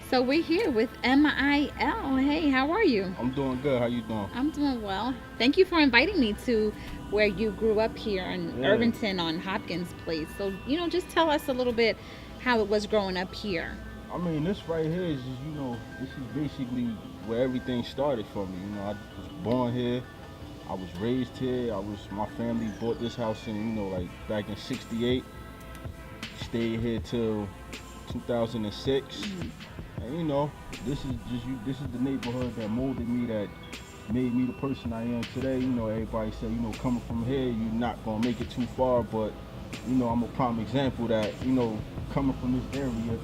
So we're here with M.I.L. Hey, how are you? I'm doing good. How you doing? I'm doing well. Thank you for inviting me to where you grew up here in Yeah. Irvington on Hopkins Place. So, just tell us a little bit how it was growing up here. I mean, this right here is just, this is basically where everything started for me. I was born here. I was raised here. My family bought this house in, like back in '68. Stayed here till 2006. Mhm. And, this is the neighborhood that molded me, that made me the person I am today. Everybody say, coming from here, you're not gonna make it too far, but I'm a prime example that, coming from this area,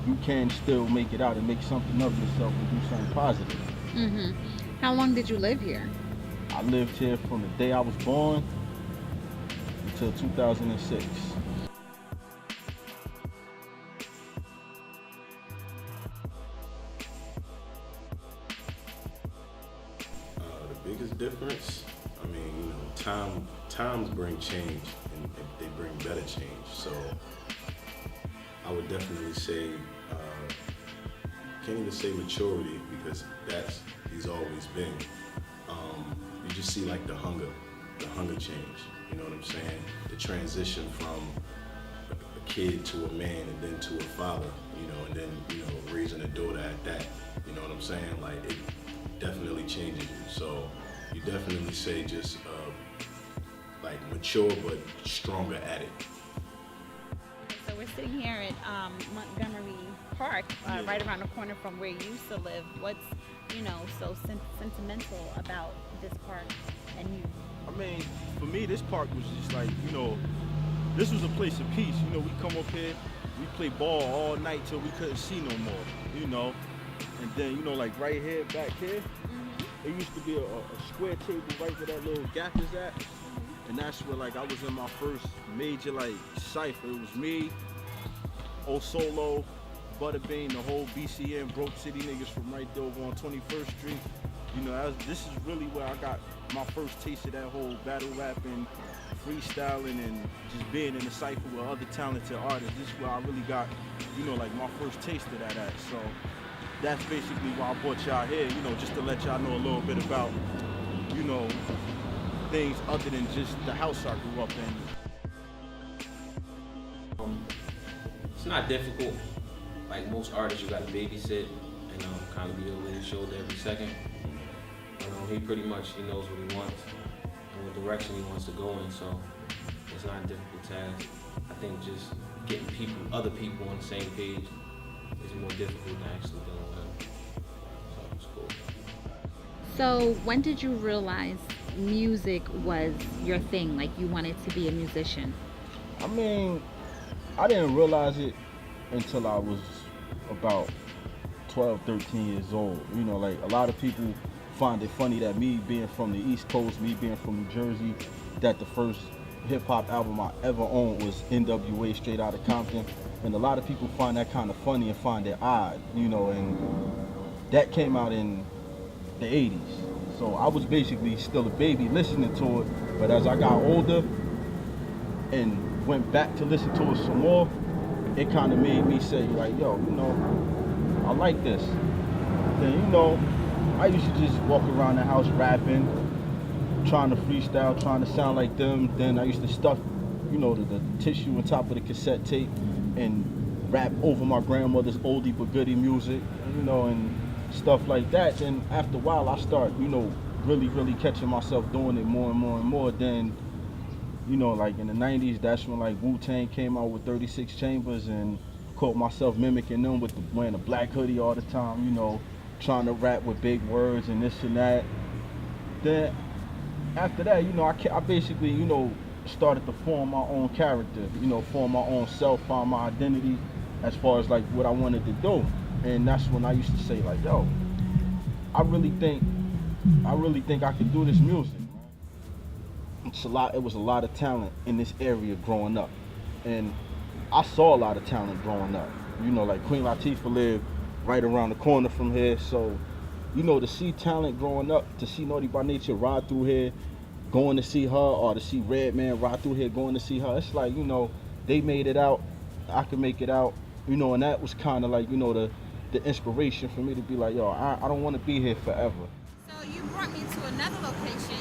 you can still make it out and make something of yourself and do something positive. Mhm. How long did you live here? I lived here from the day I was born until 2006. The biggest difference, I mean, times bring change and they bring better change. So I would definitely say, can't even say maturity because he's always been. You just see like the hunger change. You know what I'm saying? The transition from a kid to a man and then to a father. And then raising a daughter at that. You know what I'm saying? Like it definitely changes you. So you definitely say just like mature but stronger at it. So we're sitting here at Montgomery Park, right around the corner from where you used to live. What's so sentimental about this park and you? I mean, for me, this park was just like, this was a place of peace. We come up here, we play ball all night till we couldn't see no more, And then, like right here, back here, there used to be a square table right where that little gap is at. And that's where, like, I was in my first major, like, cipher. It was me, O Solo, Butterbean, the whole BCN, Broke City niggas from right there over on 21st Street. This is really where I got my first taste of that whole battle rapping, freestyling, and just being in the cipher with other talented artists. This is where I really got, like my first taste of that at. So that's basically why I brought y'all here, just to let y'all know a little bit about, you know, things other than just the house I grew up in. It's not difficult. Like most artists, you got to babysit and kind of be over his shoulder every second. He pretty much knows what he wants and what direction he wants to go in. So it's not a difficult task. I think just getting other people on the same page is more difficult than actually dealing with him. So it's cool. So when did you realize music was your thing? Like you wanted to be a musician? I mean, I didn't realize it until I was about 12, 13 years old. Like a lot of people find it funny that me being from the East Coast, me being from New Jersey, that the first hip hop album I ever owned was NWA Straight Outta Compton. And a lot of people find that kind of funny and find it odd, and that came out in the 80s. So I was basically still a baby listening to it, but as I got older and went back to listen to it some more, it kind of made me say like, yo, I like this. Then, I used to just walk around the house rapping, trying to freestyle, trying to sound like them. Then I used to stuff, the tissue on top of the cassette tape and rap over my grandmother's oldie but goodie music, and stuff like that. Then after a while, I start, really, really catching myself doing it more and more and more. Then, like in the 90s, that's when like Wu-Tang came out with 36 Chambers, and caught myself mimicking them with wearing a black hoodie all the time, trying to rap with big words and this and that. Then after that, I basically, started to form my own character, form my own self, find my identity as far as like what I wanted to do. And that's when I used to say like, yo, I really think I could do this music. It was a lot of talent in this area growing up. And I saw a lot of talent growing up. Like Queen Latifah lived right around the corner from here. So, to see talent growing up, to see Naughty by Nature ride through here, going to see her, or to see Redman ride through here, going to see her, it's like, they made it out, I could make it out, and that was kind of like, the the inspiration for me to be like, yo, I don't want to be here forever. So you brought me to another location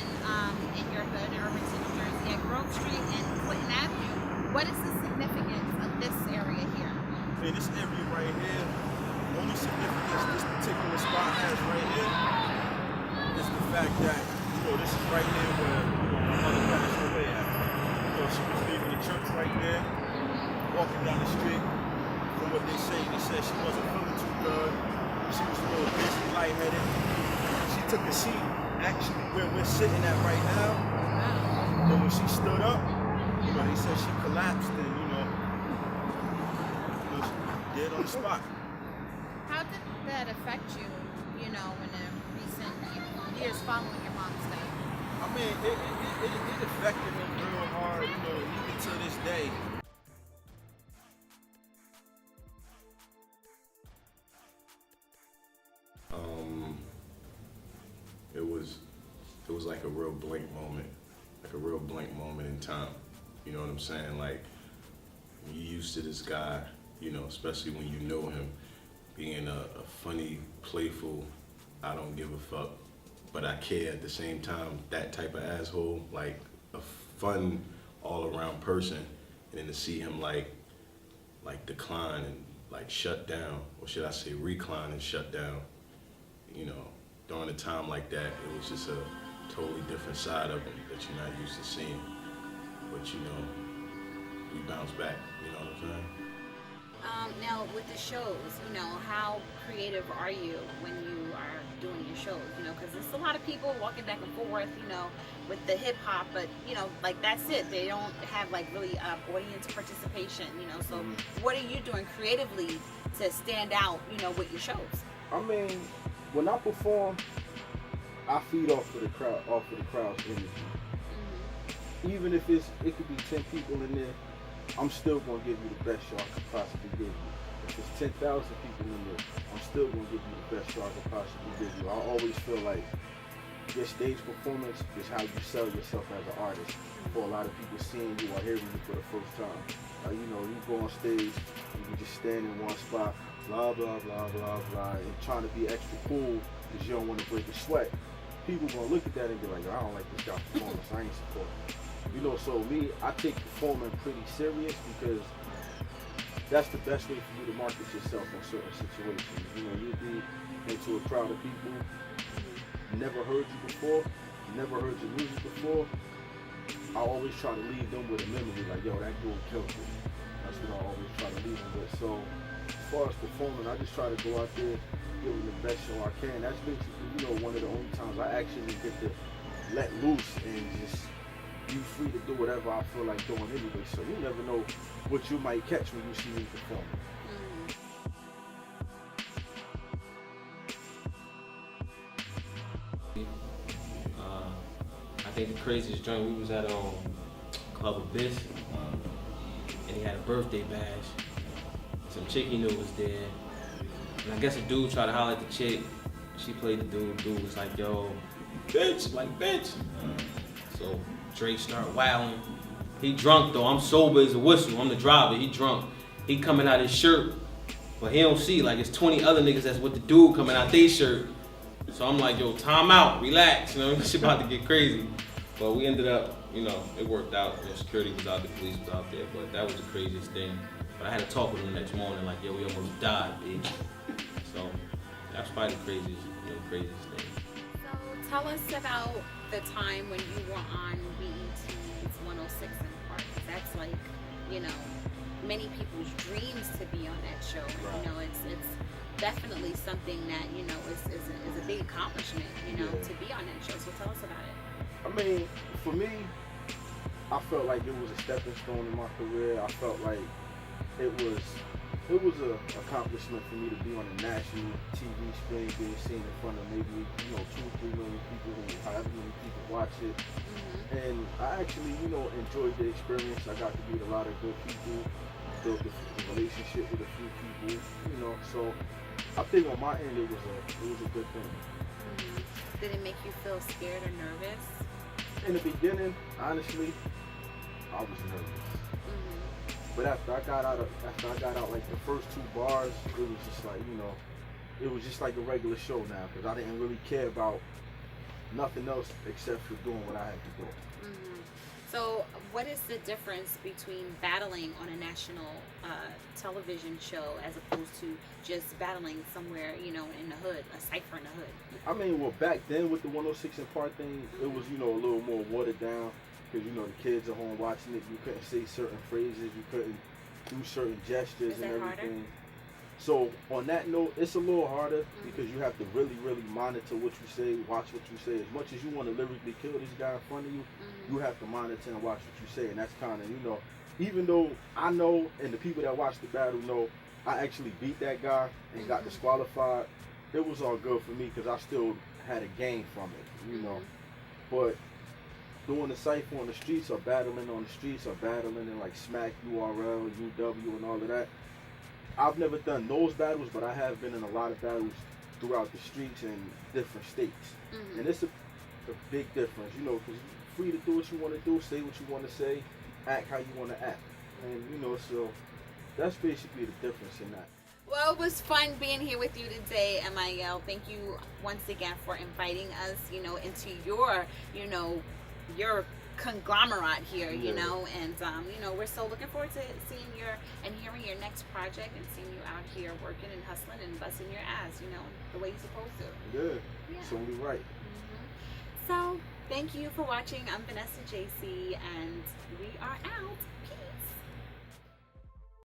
in your hood, in Irvington, New Jersey, at Grove Street and Clinton Avenue. What is the significance of this area here? Man, this area right here, the only significance this particular spot has right here is the fact that, this is right here where, my mother passed away at. She was leaving the church right there, walking down the street. From what they said she wasn't feeling too good. She was a little dizzy, lightheaded. She took a seat, actually, where we're sitting at right now. And when she stood up, they said she collapsed and, she dead on the spot. How did that affect you, in the recent years following your mom's death? I mean, it affected me real hard, even to this day. It was like a real blank moment in time. You know what I'm saying? Like, you used to this guy, especially when you know him, being a funny, playful, I don't give a fuck, but I care at the same time, that type of asshole, like a fun all around person, and then to see him like decline and like shut down, or should I say recline and shut down, during a time like that, it was just a totally different side of him that you're not used to seeing. But we bounce back, you know what I'm saying? Now with the shows, how creative are you when you are doing your shows? Because there's a lot of people walking back and forth, with the hip hop, but like that's it. They don't have like really audience participation, So what are you doing creatively to stand out, with your shows? I mean, when I perform, I feed off of the crowd's energy. Even if it could be 10 people in there, I'm still gonna give you the best show I could possibly give you. If it's 10,000 people in there, I'm still gonna give you the best show I could possibly give you. I always feel like your stage performance is how you sell yourself as an artist. For a lot of people seeing you or hearing you for the first time. You go on stage, you just stand in one spot, blah, blah, blah, blah, blah, and trying to be extra cool because you don't want to break a sweat. People gonna look at that and be like, I don't like this guy's performance, I ain't supporting. So me, I take performing pretty serious because that's the best way for you to market yourself in certain situations. You'll be into a crowd of people, never heard you before, never heard your music before. I always try to leave them with a memory like, yo, that dude killed me. That's what I always try to leave them with. So as far as performing, I just try to go out there, give them the best show I can. That's basically, one of the only times I actually get to let loose and just be free to do whatever I feel like doing anyway. So you never know what you might catch when you see me perform. I think the craziest joint, we was at Club Abyss, and he had a birthday bash. Some chick he knew was there, and I guess a dude tried to holler at the chick. She played the dude. Dude was like, "Yo, bitch!" Like, bitch. So Dre start wilding. He drunk though. I'm sober as a whistle. I'm the driver. He drunk. He coming out his shirt, but he don't see like it's 20 other niggas that's with the dude coming out their shirt. So I'm like, yo, time out, relax. Shit about to get crazy. But we ended up, it worked out. Security was out, the police was out there, but that was the craziest thing. But I had to talk with him the next morning, like, yo, we almost died, bitch. So that's probably the craziest thing. So tell us about the time when you were on BET's 106 in Park. That's like, many people's dreams to be on that show. Right. It's definitely something that, is a big accomplishment, to be on that show. So tell us about it. I mean, for me, I felt like it was a stepping stone in my career. I felt like it was an accomplishment for me to be on a national TV screen, being seen in front of maybe 2 or 3 million people, however many people watch it. And I actually enjoyed the experience. I got to meet a lot of good people, built a relationship with a few people, so I think on my end it was a good thing. Did it make you feel scared or nervous? In the beginning, honestly, I was nervous. But after I got out like the first 2 bars, it was just like, it was just like a regular show now because I didn't really care about nothing else except for doing what I had to do. Hmm. So, what is the difference between battling on a national television show as opposed to just battling somewhere, you know, in the hood, a cipher in the hood? I mean, well, back then with the 106 and Park thing, it was, you know, a little more watered down because, you know, the kids at home watching it, you couldn't say certain phrases, you couldn't do certain gestures Is and that harder? everything. So on that note, it's a little harder because you have to really, really monitor what you say, watch what you say. As much as you want to lyrically kill this guy in front of you, you have to monitor and watch what you say. And that's kind of, you know, even though I know and the people that watch the battle know I actually beat that guy and got disqualified, it was all good for me because I still had a gain from it, you know. But doing the cipher on the streets or battling on the streets or battling in like Smack, URL, UW and all of that, I've never done those battles, but I have been in a lot of battles throughout the streets in different states. And it's a big difference, you know, because you're free to do what you want to do, say what you want to say, act how you want to act. And, you know, so that's basically the difference in that. Well, it was fun being here with you today, M.I.L. Thank you once again for inviting us, you know, into your, you know, your conglomerate here, you know, and you know, we're so looking forward to seeing your and hearing your next project and seeing you out here working and hustling and busting your ass, you know, the way you're supposed to. Good. Yeah. So we right. So thank you for watching. I'm Vanessa Jasey, and we are out. Peace.